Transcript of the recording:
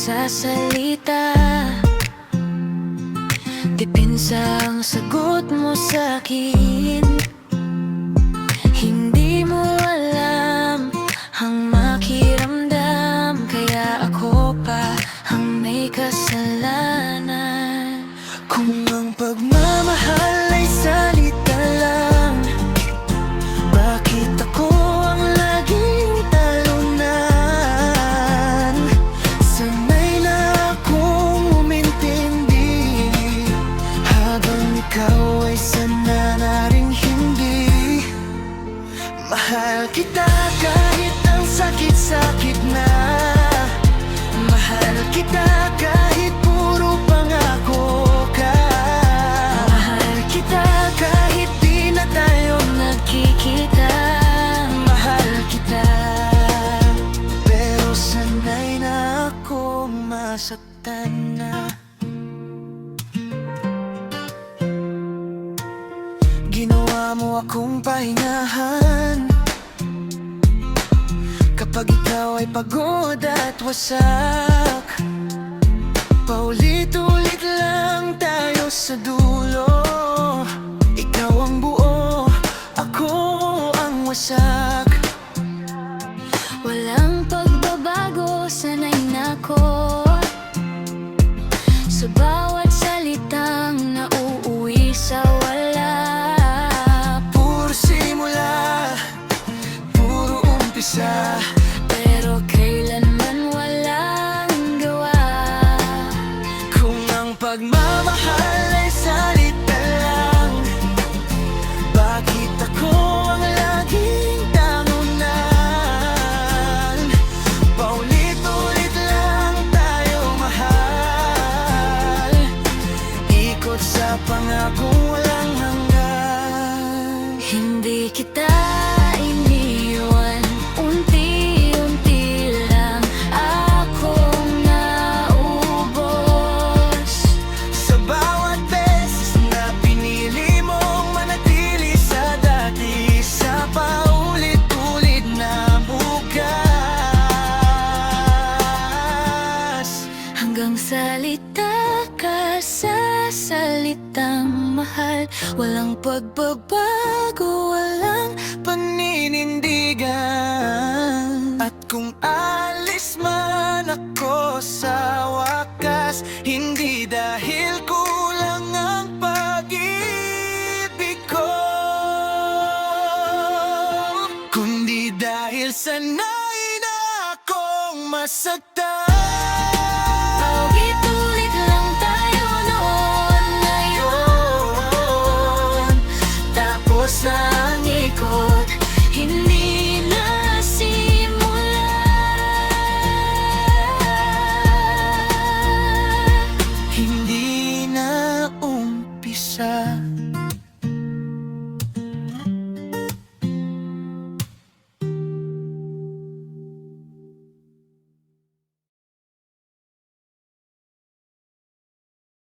nagsasalita. Depensa ang sagot mo sa'kin. Hindi mo alam ang makiramdam, kaya ako pa ang may kasalanan. Kung ang pagmamahal ay salita lang, bakit ako ang laging talunan? Sanay na akong umintindi, habang ikaw ay sana na ring hindi. Mahal kita kahit ang sakit-sakit na. Mahal kita kahit puro pangako ka. Mahal kita kahit di na tayo nagkikita. Mahal kita, pero sanay na akong masaktan na. Ginawa mo akong pahingahan kapag ikaw ay pagod at wasak. Paulit-ulit lang tayo sa dulo. Ikaw ang buo, ako ang wasak. Walang pagbabago, sanay na ko sa bawat salitang nauuwi sa wala. Puro simula, puro umpisa, pero kailanman walang gawa. Kung ang pagmamahal ay salita lang, bakit ako ang laging tangunan? Paulit-ulit lang tayo mahal, ikot sa pangakong walang hanggan. Hindi kita iniwan, unti-unti lang akong naubos. Sa bawat beses na pinili mong manatili sa dati, sa paulit-ulit na bukas. Hanggang salita ka sa salitang mahal, walang pagbabago, walang paninindigan. At kung alis man ako sa wakas, hindi dahil kulang ang pag-ibig ko, kundi dahil sanay na akong masaktan.